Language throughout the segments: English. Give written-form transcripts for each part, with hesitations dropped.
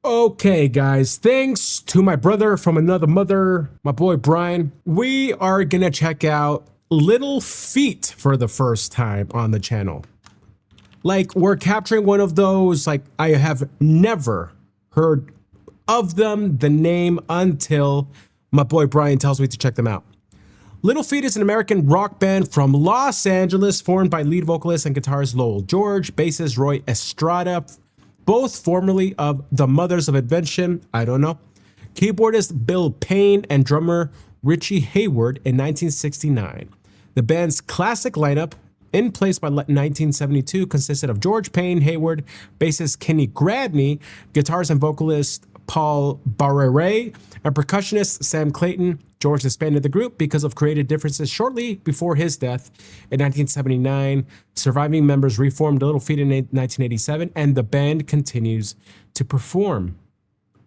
Okay, guys, thanks to my brother from another mother, my boy Brian, we are gonna check out Little FEAT for the first time on the channel. Like, we're capturing one of those, like, I have never heard of them, the name, until my boy Brian tells me to check them out. Little FEAT is an American rock band from Los Angeles, formed by lead vocalist and guitarist Lowell George, bassist Roy Estrada, both formerly of the Mothers of Invention, I don't know, keyboardist Bill Payne, and drummer Richie Hayward in 1969. The band's classic lineup, in place by 1972, consisted of George Payne, Hayward, bassist Kenny Gradney, guitarist and vocalist Paul Barrere, and percussionist Sam Clayton. George disbanded the group because of creative differences shortly before his death in 1979. Surviving members reformed Little FEAT in 1987, and the band continues to perform.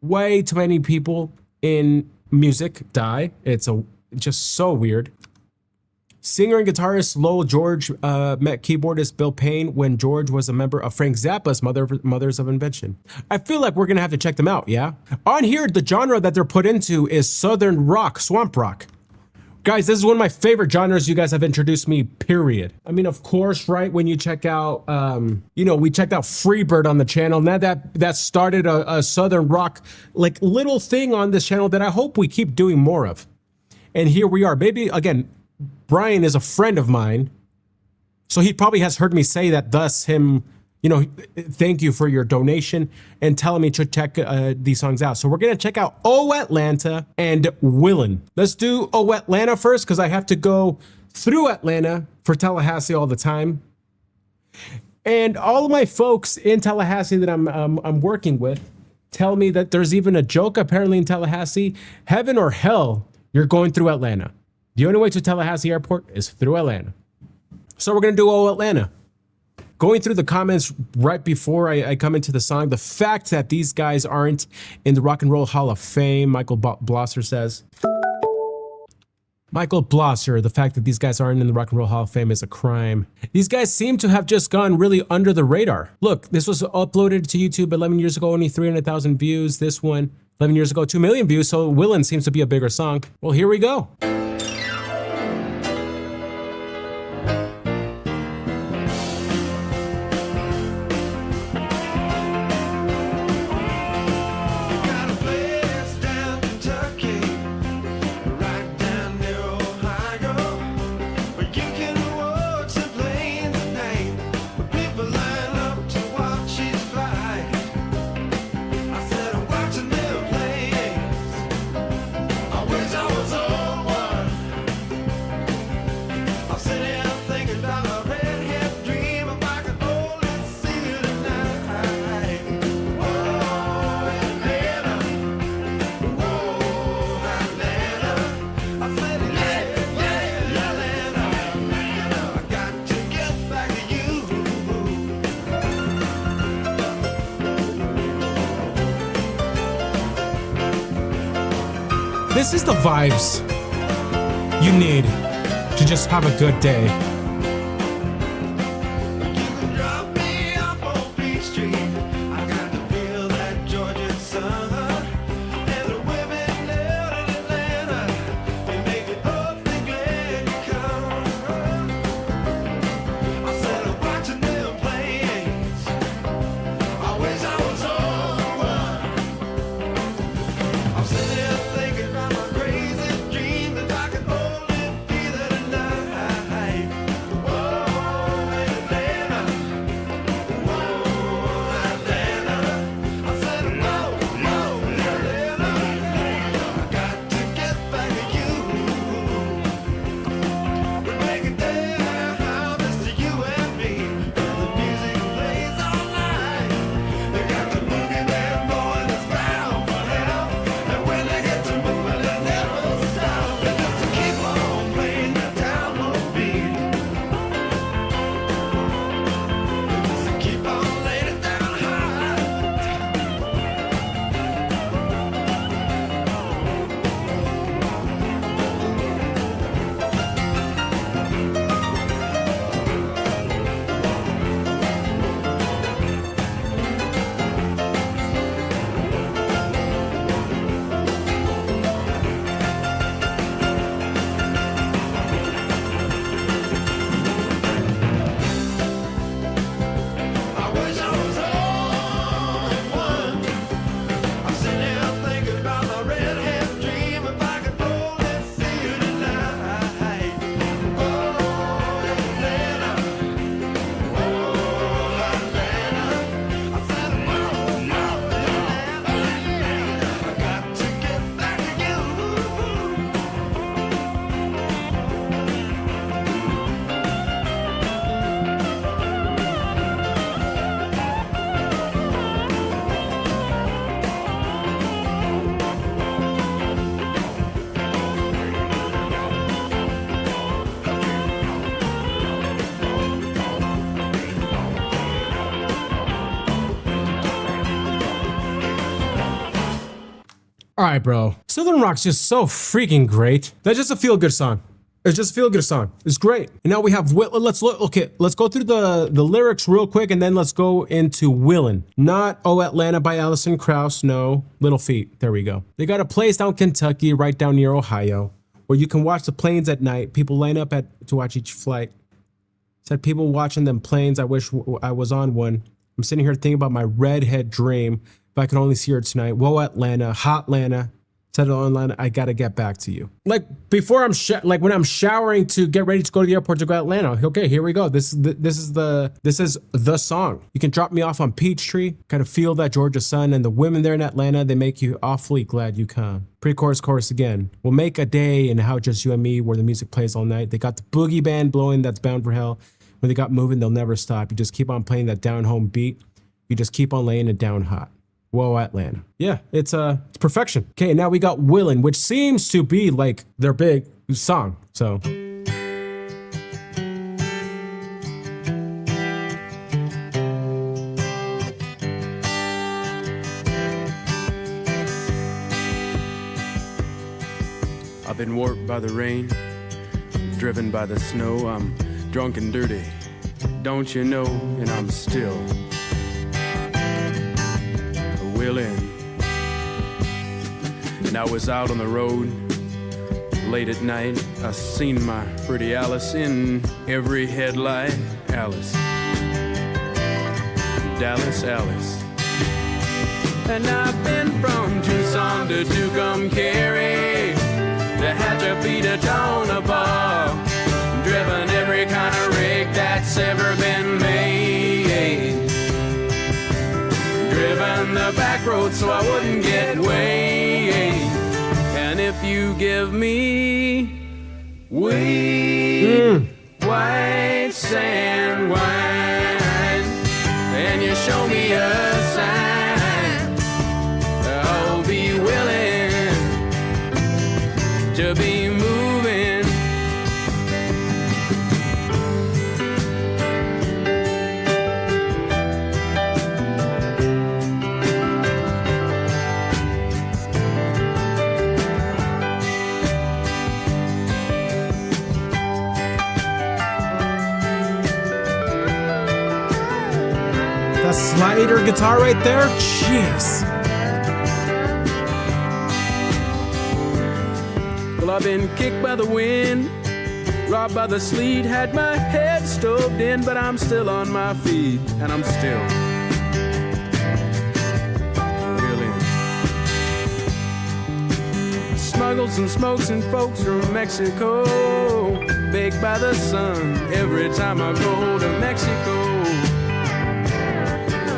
Way too many people in music die. It's just so weird. Singer and guitarist Lowell George met keyboardist Bill Payne when George was a member of Frank Zappa's Mothers of Invention. I feel like we're gonna have to check them out, yeah? On here, the genre that they're put into is Southern rock, swamp rock. Guys, this is one of my favorite genres you guys have introduced me, period. I mean, of course, right, when you check out, we checked out Freebird on the channel. Now that started a Southern rock, like, little thing on this channel that I hope we keep doing more of. And here we are. Maybe, again, Brian is a friend of mine, so he probably has heard me say that, thus him, thank you for your donation and telling me to check these songs out. So we're going to check out Oh Atlanta and Willin. Let's do Oh Atlanta first, because I have to go through Atlanta for Tallahassee all the time. And all of my folks in Tallahassee that I'm working with tell me that there's even a joke apparently in Tallahassee: heaven or hell, you're going through Atlanta. The only way to Tallahassee Airport is through Atlanta. So we're gonna do Oh Atlanta. Going through the comments right before I come into the song, the fact that these guys aren't in the Rock and Roll Hall of Fame, Michael Blosser says. Michael Blosser, the fact that these guys aren't in the Rock and Roll Hall of Fame is a crime. These guys seem to have just gone really under the radar. Look, this was uploaded to YouTube 11 years ago, only 300,000 views. This one, 11 years ago, 2 million views, so Willin seems to be a bigger song. Well, here we go. This is the vibes you need to just have a good day. All right, bro. Southern Rock's just so freaking great. That's just a feel-good song. It's just a feel-good song. It's great. And now we have let's look. Okay, let's go through the lyrics real quick, and then let's go into Willin'. Not Oh Atlanta by Alison Krauss. No, Little Feat. There we go. They got a place down Kentucky, right down near Ohio, where you can watch the planes at night. People line up to watch each flight. Said people watching them planes. I wish I was on one. I'm sitting here thinking about my redhead dream. If I could only see her tonight. Whoa, Atlanta, hot Atlanta. Said it online. I gotta get back to you. Like before like when I'm showering to get ready to go to the airport to go to Atlanta. Okay, here we go. This is the song. You can drop me off on Peachtree. Kind of feel that Georgia sun, and the women there in Atlanta, they make you awfully glad you come. Pre-chorus, chorus again. We'll make a day in how just you and me, where the music plays all night. They got the boogie band blowing that's bound for hell. When they got moving, they'll never stop. You just keep on playing that down home beat. You just keep on laying it down hot. Whoa, Atlanta. Yeah, it's perfection. Okay, now we got Willin', which seems to be like their big song. So I've been warped by the rain, driven by the snow. I'm drunk and dirty, don't you know? And I'm still Willin'. And I was out on the road late at night. I seen my pretty Alice in every headlight. Alice, Dallas, Alice. And I've been from Tucson to Tucumcari, to Hatchapee to Tonopah, driven every kind of rig that's ever been made. Driven the back road so I wouldn't get weighed. And if you give me weed, white sand wine, and you show me a sign, I'll be willing to be moving. that slider guitar right there, jeez. Well, I've been kicked by the wind, robbed by the sleet, had my head stoved in, but I'm still on my feet, and I'm still Willin'. Smuggled some smokes and folks from Mexico, baked by the sun every time I go to Mexico.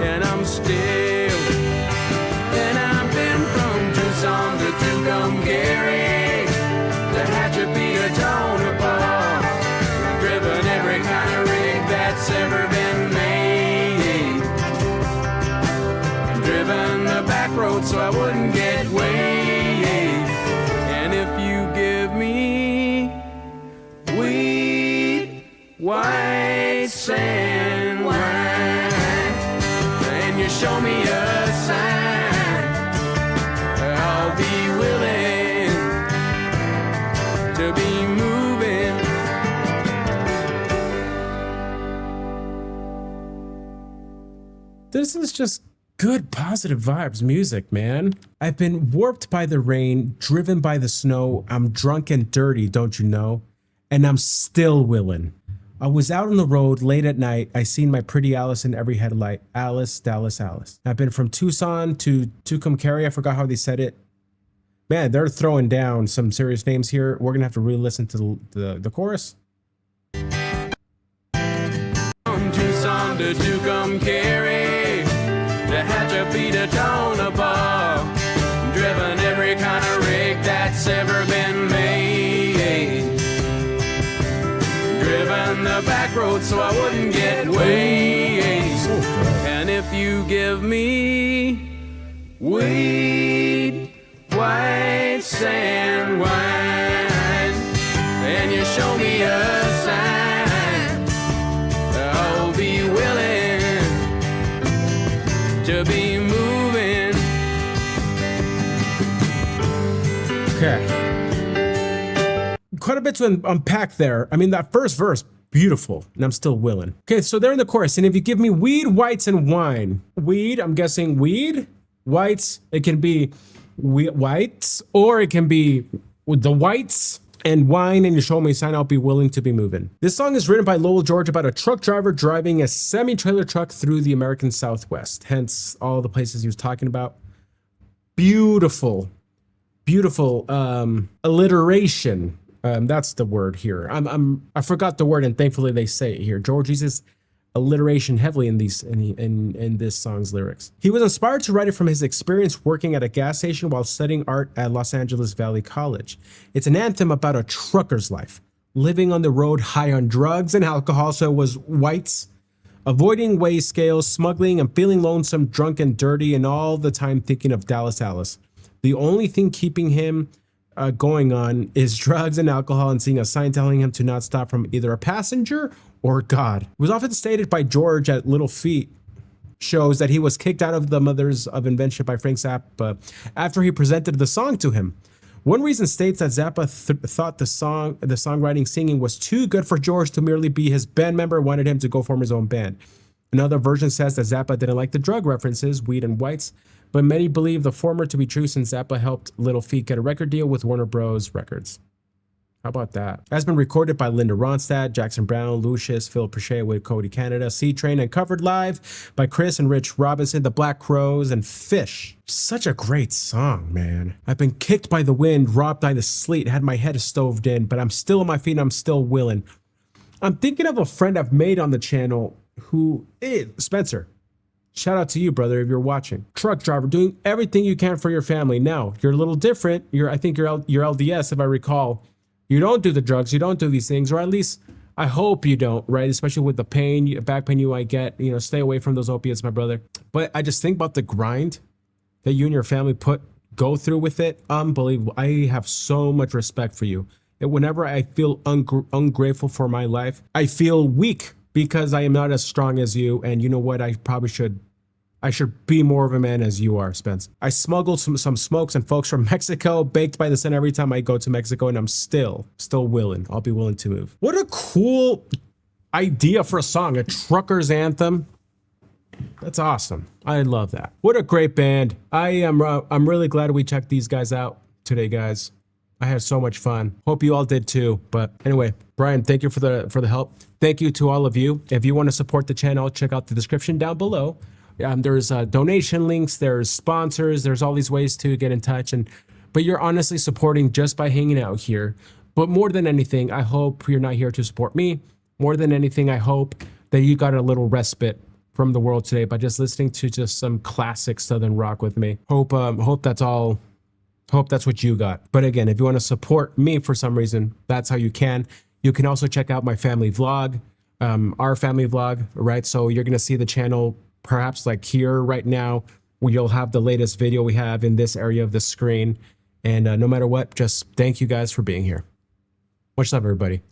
And I'm still, and I've been from Tucson to Tucumcari, to Hatchapee to Tonopah, driven every kind of rig that's ever been made. Driven the back road so I wouldn't get weighed. And if you give me weed, white sand wine, and you show me a sign, I'll be willing to be moving. This is just good, positive vibes music, man. I've been warped by the rain, driven by the snow. I'm drunk and dirty, don't you know? And I'm still Willin'. I was out on the road late at night. I seen my pretty Alice in every headlight. Alice, Dallas, Alice. I've been from Tucson to Tucumcari. I forgot how they said it. Man, they're throwing down some serious names here. We're gonna have to re-listen to the chorus. From Tucson to Tucumcari, to Hatchapee to Tonopah, driven every kind of rig that's ever been made. Driven the back road so I wouldn't get weighed. And if you give me weed, white sand wine, and you show me a sign, I'll be willing to be moving. Okay. Quite a bit to unpack there. I mean, that first verse, beautiful, and I'm still willing. Okay, so they're in the chorus, and if you give me weed, whites, and wine. Weed, I'm guessing weed. Whites, it can be whites, or it can be the whites and wine, and you show me a sign, I'll be willing to be moving. This song is written by Lowell George about a truck driver driving a semi-trailer truck through the American Southwest, hence all the places he was talking about. Beautiful, beautiful alliteration. That's the word here. I forgot the word, and thankfully they say it here. George uses alliteration heavily in this song's lyrics. He was inspired to write it from his experience working at a gas station while studying art at Los Angeles Valley College. It's an anthem about a trucker's life, living on the road high on drugs and alcohol, so it was whites, avoiding weigh scales, smuggling, and feeling lonesome, drunk, and dirty, and all the time thinking of Dallas Alice. The only thing keeping him going on is drugs and alcohol, and seeing a sign telling him to not stop from either a passenger or God. It was often stated by George at Little Feat shows that he was kicked out of the Mothers of Invention by Frank Zappa after he presented the song to him. One reason states that Zappa thought the songwriting singing was too good for George to merely be his band member, wanted him to go form his own band. Another version says that Zappa didn't like the drug references, weed and whites, but many believe the former to be true since Zappa helped Little Feat get a record deal with Warner Bros. Records. How about that? It has been recorded by Linda Ronstadt, Jackson Brown, Lucius, Phil Prochet with Cody Canada, C-Train, and covered live by Chris and Rich Robinson, the Black Crows, and Fish. Such a great song, man. I've been kicked by the wind, robbed by the sleet, had my head stoved in, but I'm still on my feet and I'm still willing. I'm thinking of a friend I've made on the channel who is Spencer. Shout out to you, brother, if you're watching. Truck driver, doing everything you can for your family. Now, you're a little different. I think you're LDS, if I recall. You don't do the drugs, you don't do these things, or at least I hope you don't, right? Especially with the pain, back pain you might get, stay away from those opiates, my brother. But I just think about the grind that you and your family go through with it. Unbelievable. I have so much respect for you. And whenever I feel ungrateful for my life, I feel weak because I am not as strong as you. And you know what? I should be more of a man as you are, Spence. I smuggled some smokes and folks from Mexico, baked by the sun every time I go to Mexico, and I'm still willing. I'll be willing to move. What a cool idea for a song, a trucker's anthem. That's awesome. I love that. What a great band. I'm really glad we checked these guys out today, guys. I had so much fun. Hope you all did too. But anyway, Brian, thank you for the help. Thank you to all of you. If you want to support the channel, check out the description down below. There's donation links, there's sponsors, there's all these ways to get in touch, but you're honestly supporting just by hanging out here. But more than anything, I hope you're not here to support me. More than anything, I hope that you got a little respite from the world today by just listening to just some classic Southern rock with me. Hope that's all. Hope that's what you got. But again, if you want to support me for some reason, that's how you can. You can also check out my family vlog, our family vlog, right? So you're gonna see the channel perhaps like here right now, where you'll have the latest video we have in this area of the screen. And no matter what, just thank you guys for being here. Much love, everybody.